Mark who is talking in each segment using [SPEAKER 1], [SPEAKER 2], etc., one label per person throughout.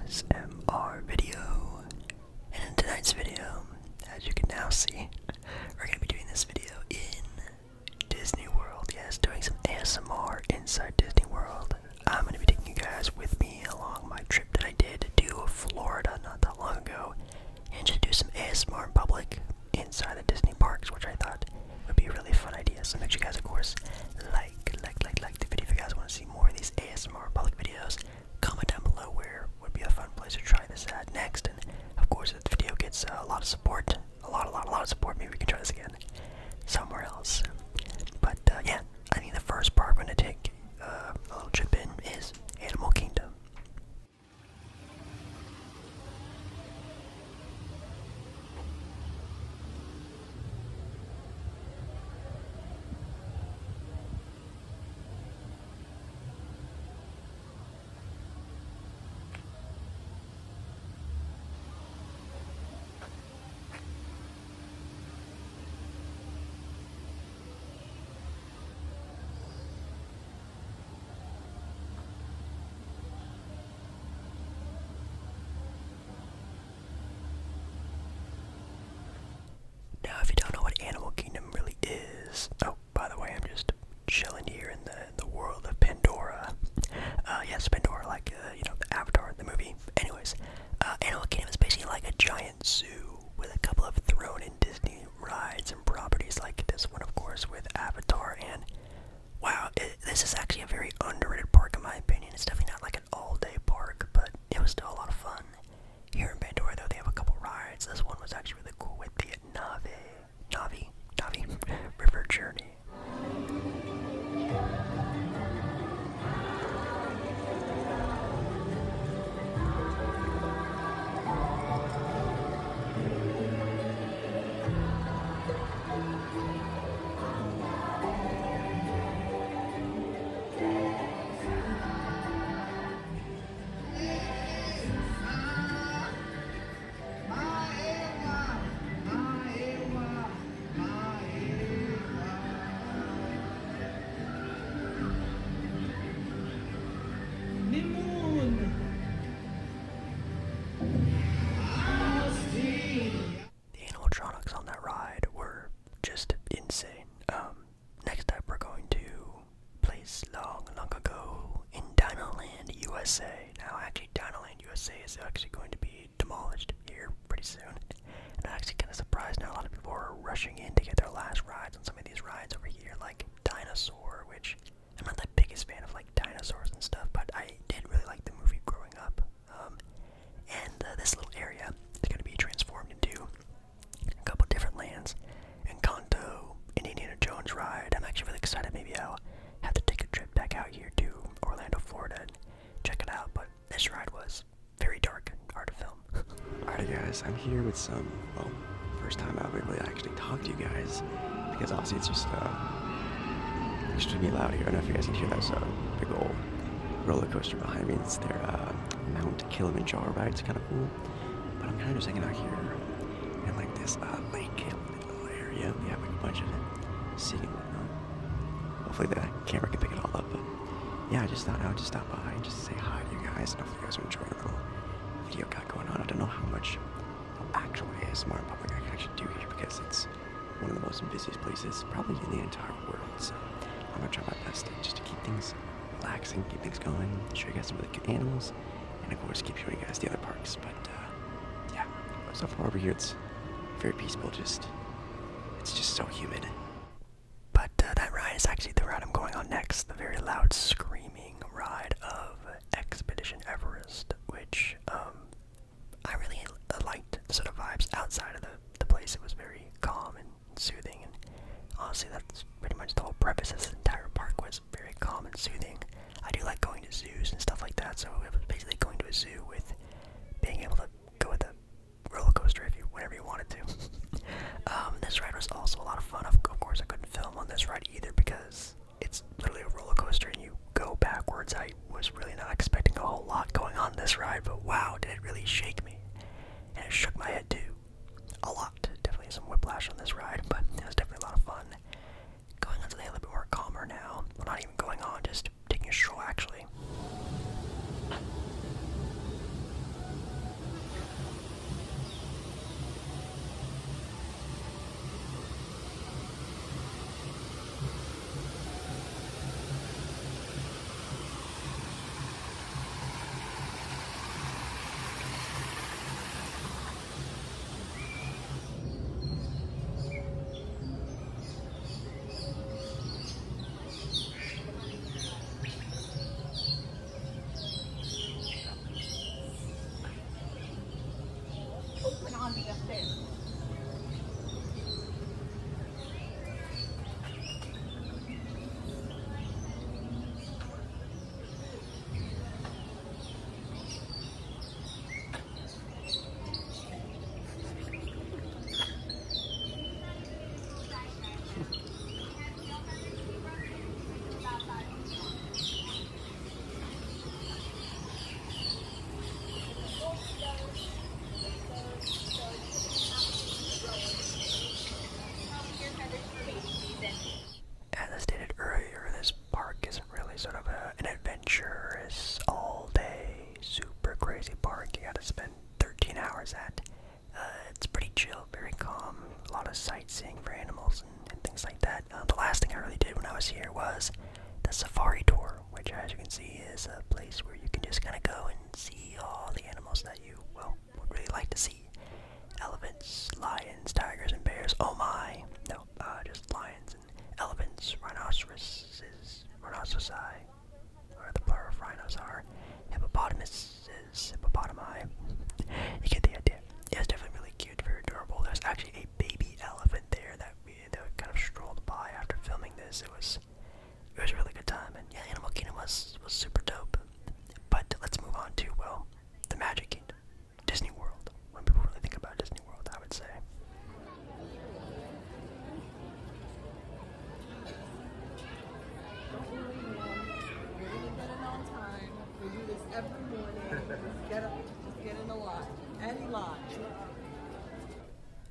[SPEAKER 1] ASMR video. And in tonight's video, as you can now see, we're going to be doing this video in Disney World. Yes, doing some ASMR inside Disney World. I'm going to be taking you guys with me along my trip that I did to Florida not that long ago, and just do some ASMR in public inside the Disney parks, which I thought would be a really fun idea. So make sure you guys, of course, like the video if you guys want to see more of these ASMR public videos. Comment down below where would be a fun place to try this at next, and of course if the video gets a lot of support, a lot of support, maybe we can try this again somewhere else. But yeah, I think the first part we're going to take a little trip in is Animal Kingdom. Now, if you don't know what Animal Kingdom really is, oh, by the way, I'm just chilling here in the world of Pandora. Yes, Pandora, like, you know, the Avatar, the movie. Anyways, Animal Kingdom is basically like a giant zoo with a couple of thrown-in Disney rides and properties like this one, of course, with Avatar. And wow, this is actually a very underrated park in my opinion. It's definitely not like an all-day park, but it was still a lot of fun. Here in Pandora, though, they have a couple rides. This one was actually really cool with the Navi River Journey. The animatronics on that ride were just insane. Next up we're going to place long ago in Dinoland, USA. Now actually Dinoland, USA is actually going to be demolished here pretty soon. And I'm actually kind of surprised now a lot of people are rushing in to get their last rides on some of these rides over here, like Dinosaur, which I'm not the biggest fan of like dinosaurs and stuff, but I did really like the movie growing up. And this little area is going to be transformed into a couple different lands. Encanto, an Indiana Jones ride. I'm actually really excited. Maybe I'll have to take a trip back out here to Orlando, Florida, and check it out. But this ride was very dark and hard to film.
[SPEAKER 2] Alright guys, I'm here with some, well, first time I'll be able to actually talk to you guys, because obviously it's just extremely loud here. I don't know if you guys can hear that, so big old roller coaster behind me. It's their Mount Kilimanjaro ride. It's kind of cool, but I'm kind of just hanging out here in like this lake little area. We have like a bunch of seating and whatnot. Hopefully the camera can pick it all up, but yeah, I just thought I would just stop by and just say hi to you guys, and hopefully you guys are enjoying the little video got going on. I don't know how much actual ASMR in public I can actually do here, because it's one of the most busiest places probably in the entire world, so I'm gonna try my best just to keep things relaxing, keep things going, show you guys some really good animals, and of course keep showing you guys the other parks. But yeah, so far over here it's very peaceful, it's just so humid.
[SPEAKER 1] But that ride is actually the ride I'm going on next, the very loud screaming ride of Expedition Everest, which I really liked the sort of vibes outside of the place. It was very calm and soothing, and honestly that's pretty much the whole preface of this entire park, was very calm and soothing. I do like going to zoos and stuff like that, so it was basically going to a zoo with being able to go with a roller coaster whenever you wanted to. This ride was also a lot of fun. Of course I couldn't film on this ride either because it's literally a roller coaster and you go backwards. I was really not expecting a whole lot going on this ride, but wow, did it really shake me. And it shook my head too. A lot. Definitely some whiplash on this ride, but it was definitely a lot of fun. Going on something a little bit more calmer now. Well, not even going on, just taking a stroll actually. was here was the safari tour, which, as you can see, is a place where you can just kind of go and see all the animals that you, well, would really like to see. Elephants, lions, tigers, and bears. Oh my! No, just lions and elephants, rhinoceroses, rhinocerosi, or the plural of rhinos are, hippopotamuses, hippopotami. You get the idea. It was definitely really cute, very adorable. There's actually a baby elephant there that we kind of strolled by after filming this. It was a really good time, and yeah, Animal Kingdom was super dope. But let's move on to, well, the Magic Kingdom, Disney World. When people really think about Disney World, I would say.
[SPEAKER 3] We do this every morning. Just get up, just get in a line. Any line.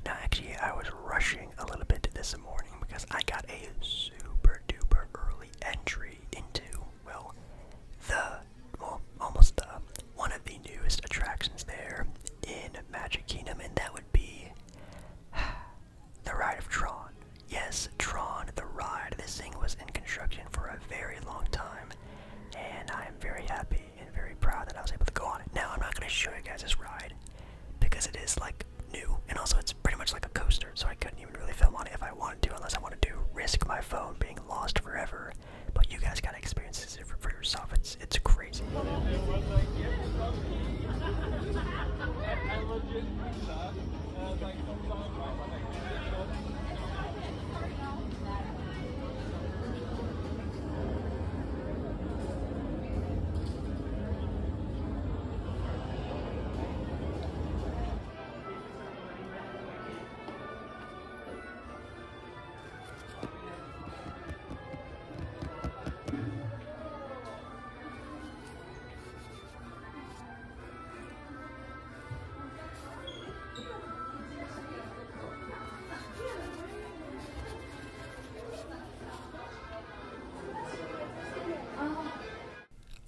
[SPEAKER 1] Now, actually, I was rushing a little bit this morning because I got a super duper early entry into, well, almost one of the newest attractions there in Magic Kingdom, and that would be the Ride of Tron. Yes, Tron, the ride. This thing was in construction for a very long time, and I am very happy and very proud that I was able to go on it. Now, I'm not going to show you guys this ride because it is like new, and also it's pretty much like a coaster, so I couldn't even really film on it if I wanted to, unless I wanted to risk my phone being lost forever. But you guys gotta experience this for yourself. It's crazy.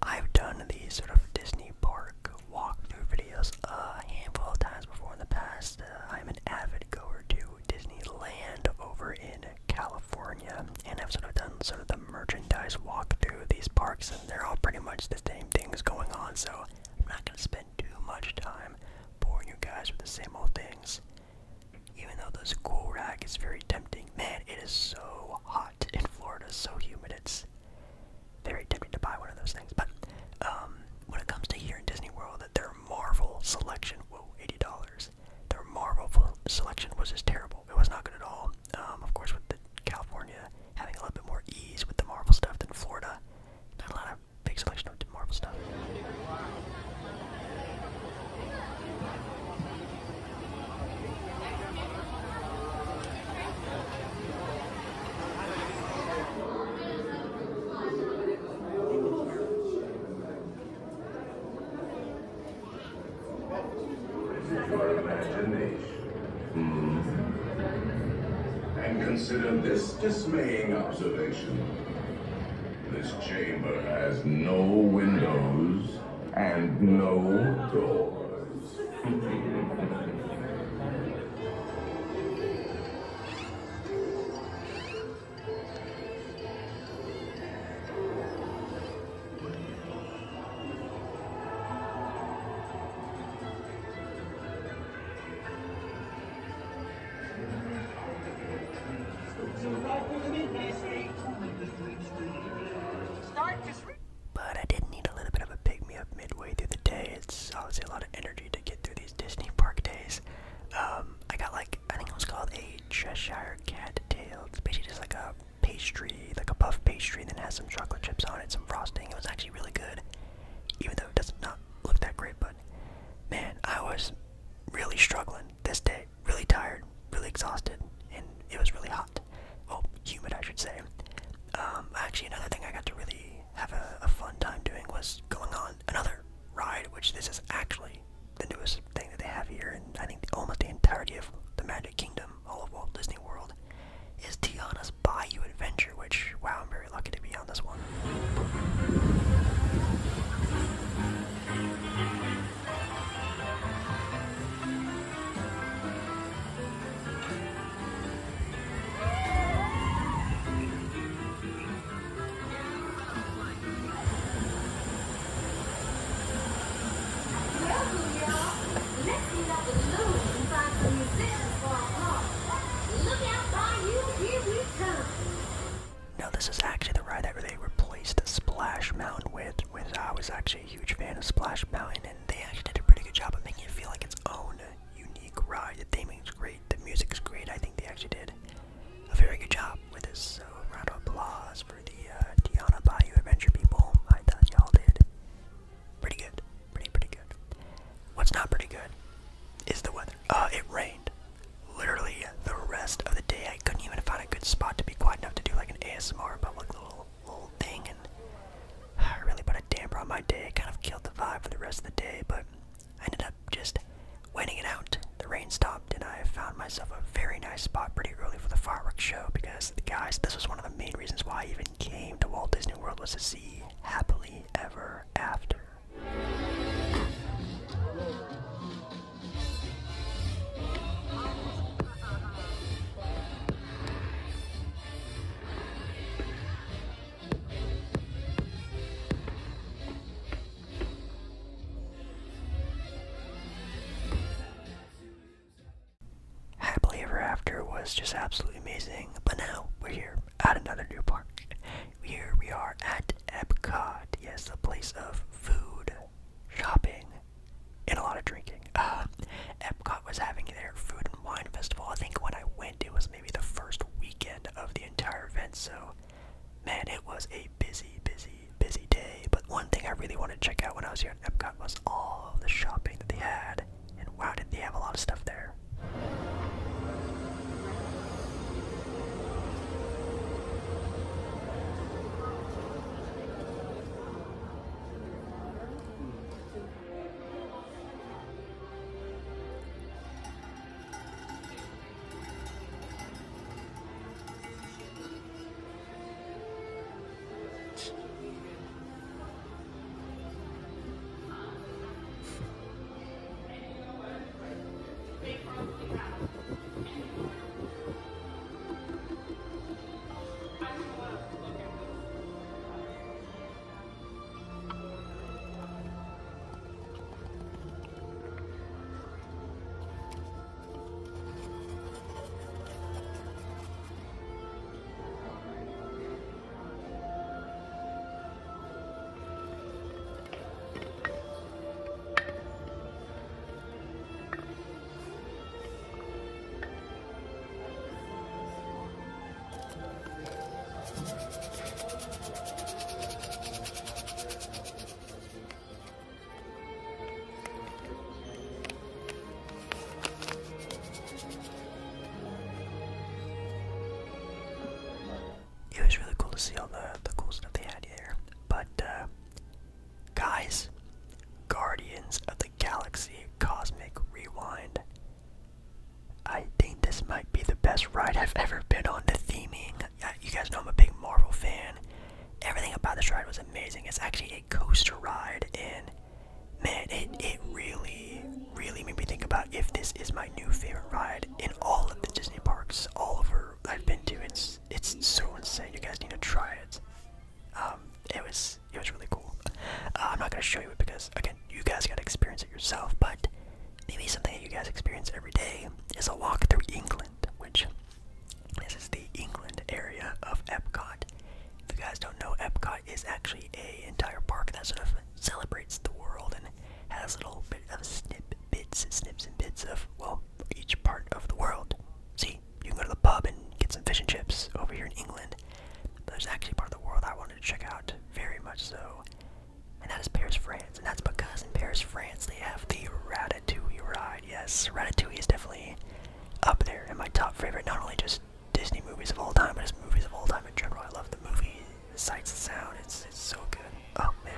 [SPEAKER 1] I've done these sort of Disney park walkthrough videos a handful of times before in the past. I'm an avid goer to Disneyland over in California, and I've sort of done sort of the merchandise walkthrough these parks, and they're all pretty much the same things going on, so I'm not going to spend too much time boring you guys with the same old things. Even though this cool rack is very tempting, man, it is so hot in Florida, so humid, it's very tempting to buy one of those things. But when it comes to here in Disney World, their Marvel selection, whoa, $80. Their Marvel selection was just terrible. It was not good at all. Of course, with the California having a little bit more ease with the Marvel stuff than Florida, not a lot of big selection of Marvel stuff.
[SPEAKER 4] And consider this dismaying observation. This chamber has no windows and no doors.
[SPEAKER 1] But I did need a little bit of a pick-me-up midway through the day. It's obviously a lot of energy to get through these Disney park days. I got like, I think it was called a Cheshire Cat tail. It's basically just like a pastry, like a puff pastry, and then has some chocolate chips on it, some frosting. It was actually really good, even though it does not look that great. But man, I was really struggling this day, really tired, really exhausted, and it was really hot. Well, humid, I should say. Actually, another thing I got to really have a fun time doing was going on another ride, which this is actually the newest thing that they have here, and I think almost the entirety of the Magic Kingdom, all of Walt Disney World, is Tiana's Bayou Adventure, which, wow, I'm very lucky to be on this one. was actually a huge fan of Splash Mountain, and they actually did a pretty good job of making it feel like its own unique ride. The theming is great, the music is great. I think they actually did a very good job with this. So, round of applause for the Tiana Bayou Adventure people. I thought y'all did pretty good, pretty good. What's not pretty good is the weather. It rained literally the rest of the day. I couldn't even find a good spot to be quiet enough to do like an ASMR public little thing, and I really put a damper on my day. It kind of killed the vibe for the rest of the day, but I ended up just waiting it out. The rain stopped, and I found myself a very nice spot pretty early for the fireworks show, because, guys, this was one of the main reasons why I even came to Walt Disney World, was to see Happily Ever After. Happily Ever After was just absolutely amazing, but now we're here at another new park. Here we are at Epcot, yes, a place of food, shopping, and a lot of drinking. Epcot was having their food and wine festival. I think when I went, it was maybe the first weekend of the entire event, so man, it was a busy day. But one thing I really wanted to check out when I was here at Epcot was all of the shopping that they had, and wow, did they have a lot of stuff there. It was really cool to see all the cool stuff they had here. But, guys, Guardians of the Galaxy Cosmic Rewind. I think this might be the best ride I've ever been on. The theming, you guys know I'm a big Marvel fan. Everything about this ride was amazing. It's actually a coaster ride, and man, it really made me think about if this is my new favorite ride in all of the Disney parks, all over I've been to. It's so insane. You guys need to try it. It was really cool. I'm not gonna show you it because, again, you guys gotta experience it yourself. But maybe something that you guys experience every day is a walk through England, which this is the England area of Epcot. If you guys don't know, Epcot is actually an entire park that sort of celebrates the world and has a little bit of snips and bits of, well, each part of the world. See, you can go to the pub and get some fish and chips over here in England, but there's actually part of the world I wanted to check out very much so, and that is Paris, France. And that's because in Paris, France, they have the Ratatouille ride. Yes, Ratatouille is definitely up there in my top favorite, not only just Disney movies of all time, but just movies of all time in general. I love the movie, the sights, the sound, it's so good. Oh man.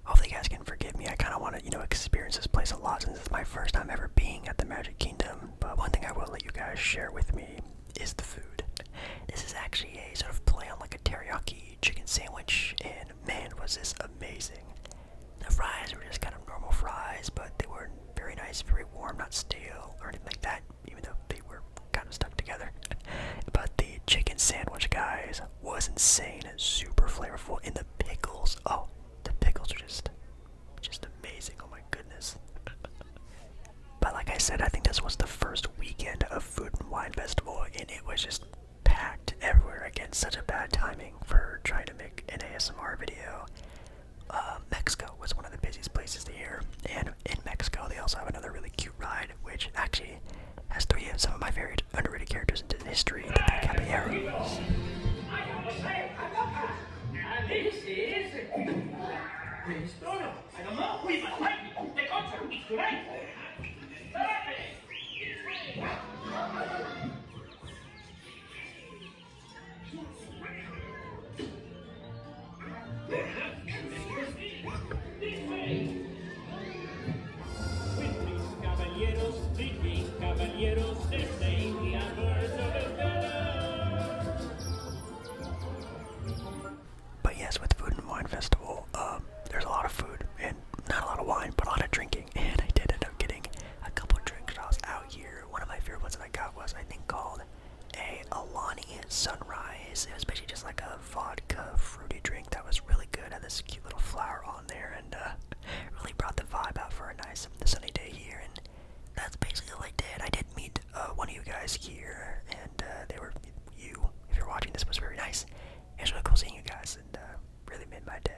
[SPEAKER 1] Hopefully you guys can forgive me. I kind of want to, experience this place a lot since it's my first time ever being at the Magic Kingdom. But one guys share with me is the food. This is actually a sort of play on like a teriyaki chicken sandwich, and man, was this amazing. The fries were just kind of normal fries, but they were very nice, very warm, not stale or anything like that, even though they were kind of stuck together. But the chicken sandwich, guys, was insane, super flavorful, and the pickles, oh, the pickles are just amazing, oh my goodness. But like I said, I think this was the first weekend of Food and Wine Festival, and it was just packed everywhere. Again, such a bad timing for trying to make an ASMR video. Mexico was one of the busiest places the year, and in Mexico they also have another really cute ride, which actually has three of some of my favorite underrated characters in history, the Caballeros.
[SPEAKER 5] This is... I don't know. We must fight it. The concert is tonight.
[SPEAKER 1] But yes, with Food and Wine Festival, there's a lot of food and not a lot of wine, but a lot of drinking. And I did end up getting a couple of drinks while I was out here. One of my favorite ones that I got was, I think, called a Alani Sunrise. It was basically just like a vodka fruity drink that was really good. Had this cute little flower on there, and really brought the vibe out for a nice sunny day here. And that's basically all I did. I did meet one of you guys here, and they were, if you're watching this, was very nice. It was really cool seeing you guys, and really made my day.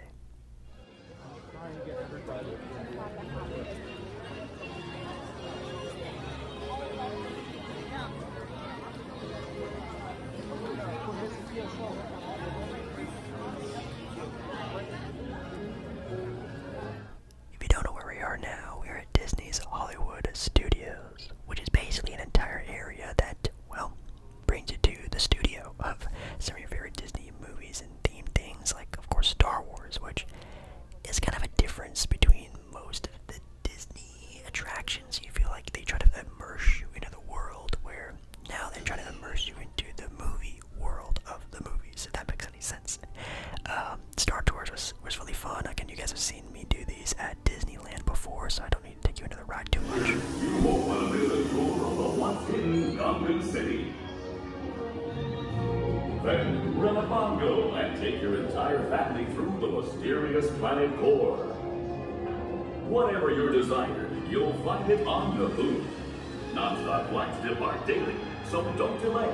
[SPEAKER 1] If you don't know where we are now, we are at Disney's Hollywood Studios, which is basically an entire area that, well, brings you to the studio of some of your favorite Disney movies and themed things, like, of course, Star Wars, which is kind of a difference between most of the Disney attractions. You feel like they try to immerse you into the world, where now they're trying to immerse you into the movie world of the movies, if that makes any sense. Star Tours was really fun. Again, you guys have seen me do these at Disneyland before, so I don't need to take you into the ride too much.
[SPEAKER 4] You won't want to miss a tour of the once-hidden Gungan City. Then rent a bongo and take your entire family through the mysterious planet core. Whatever your desire, you'll find it on Naboo. Non-stop flights depart daily, so don't delay.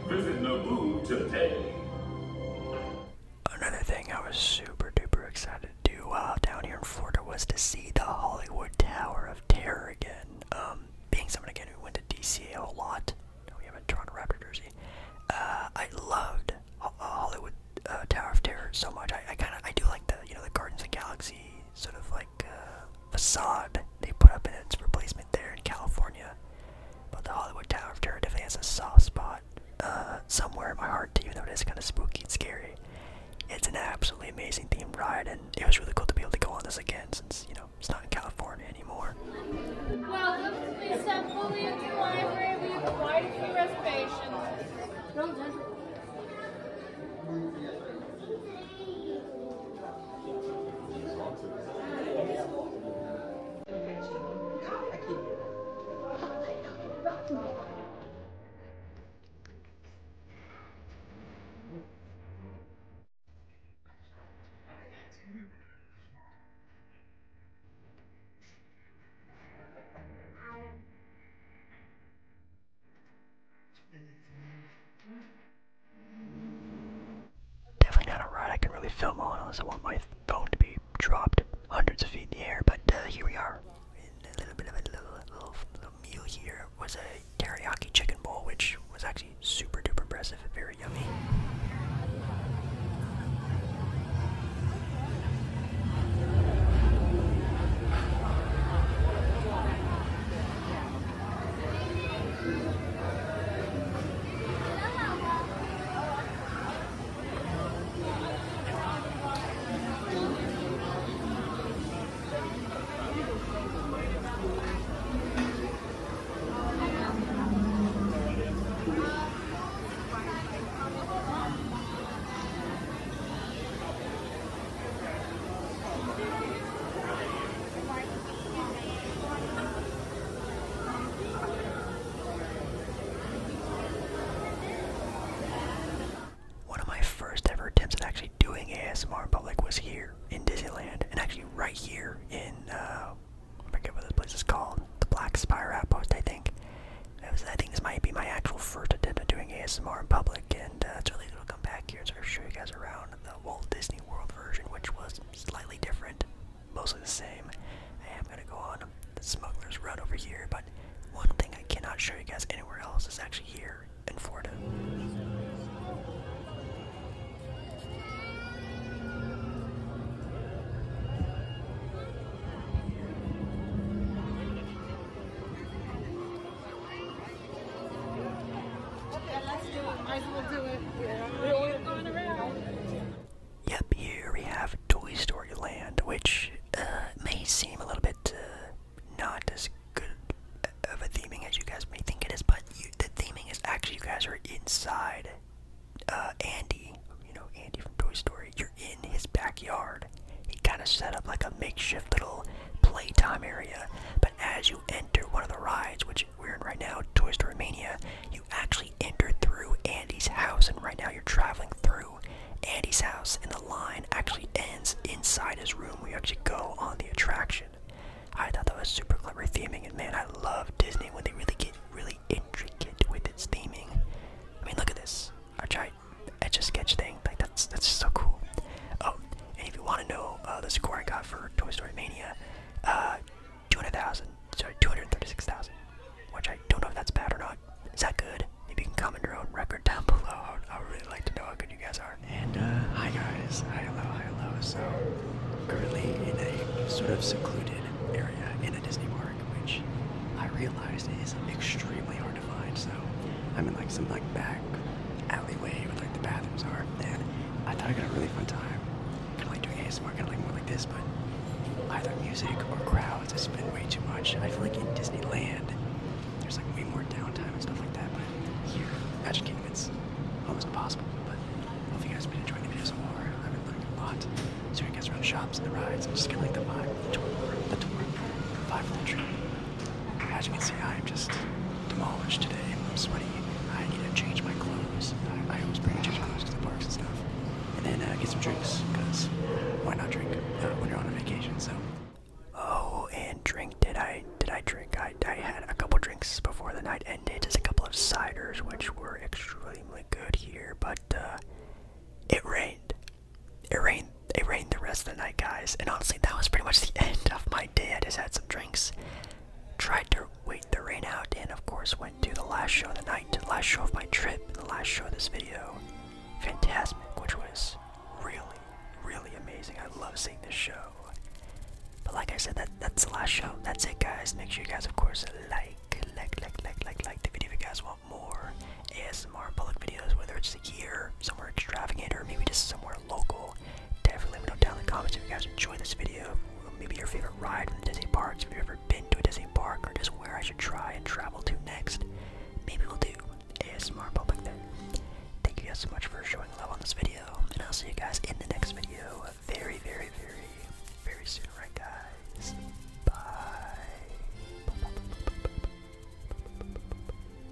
[SPEAKER 4] Visit Naboo today.
[SPEAKER 1] Another thing I was super duper excited to do while down here in Florida was to see the Hollywood Tower of Terror again. Being someone again who went to DCA a lot, we have a Toronto Raptor jersey. I loved Hollywood Tower of Terror so much. I do like the the Guardians of the Galaxy sort of like facade they put up in its replacement there in California. But the Hollywood Tower of Terror definitely has a soft spot somewhere in my heart, even though it is kind of spooky and scary. It's an absolutely amazing themed ride, and it was really cool to be able to go on this again, since it's not in California anymore.
[SPEAKER 6] Welcome to the Assembly of the Library. We have quite a few reservations. Well done.
[SPEAKER 1] Definitely not a ride I can really film on unless I want my phone to be dropped hundreds of feet in the air, but here we are. In a little bit of a little meal here was a teriyaki chicken bowl, which was actually super duper impressive and very yummy. here in, I forget what this place is called, the Black Spire Outpost, I think. I think this might be my actual first attempt at doing ASMR in public, and it's really cool to come back here and sort of show you guys around the Walt Disney World version, which was slightly different, mostly the same. I am gonna go on the Smuggler's Run over here, but one thing I cannot show you guys anywhere else is actually here in Florida. Yep, here we have Toy Story Land, which may seem a little bit not as good of a theming as you guys may think it is, but the theming is actually you guys are inside Andy, you know, Andy from Toy Story. You're in his backyard. He kind of set up like a makeshift little playtime area, but as you enter one of the rides, which we're in right now, Toy Story Mania, you actually enter through Andy's house, and right now you're traveling through Andy's house, and the line actually ends inside his room where you actually go on the attraction. I thought that was super clever theming, and man, I love Disney when they really get really intricate with its theming. I mean, look at this. I tried etch a sketch thing. Like that's just so cool. Oh, and if you want to know the score I got for Toy Story Mania, 236,000. Which I don't know if that's bad or not. Is that good? Maybe you can comment your own record down below. I would really like to know how good you guys are.
[SPEAKER 2] And hi guys, hi hello. So currently in a sort of secluded area in a Disney park, which I realized is extremely hard to find. So I'm in like some like back alleyway where like the bathrooms are, and I thought I got a really fun time, kind of like doing ASMR, kind of like more like this, but either music or crowds has been way too much. I feel like in Disneyland there's like way more downtime and stuff like that, but here, Magic Kingdom, it's almost impossible. But I hope you guys have been enjoying the video so far. I've been learning a lot. So you guys around the shops and the rides, and just kind of like the vibe of the tour, the vibe of the trip. As you can see, I am just demolished today. I'm sweaty. I need to change my clothes. I always bring a change of clothes to the parks and stuff. And then get some drinks, because why not drink when you're on a vacation, so.
[SPEAKER 1] Oh, and drink, did I drink? I had a couple drinks before the night ended, just a couple of ciders, which were extremely good here, but it rained. It rained the rest of the night, guys, and honestly, that was pretty much the end of my day. I just had some drinks, tried to wait the rain out, and of course went to the last show of the night, the last show of my trip, and the last show of this video, Fantasmic, which was really amazing. I love seeing this show. But like I said, that's the last show. That's it, guys. Make sure you guys, of course, like the video if you guys want more ASMR public videos, whether it's here, somewhere extravagant, or maybe just somewhere local. Definitely let me know down in the comments if you guys enjoyed this video. Maybe your favorite ride from the Disney parks, if you've ever been to a Disney park, or just where I should try and travel to next. Maybe we'll do ASMR public then. Thank you guys so much for showing love on this video, and I'll see you guys in the next video very soon, right guys?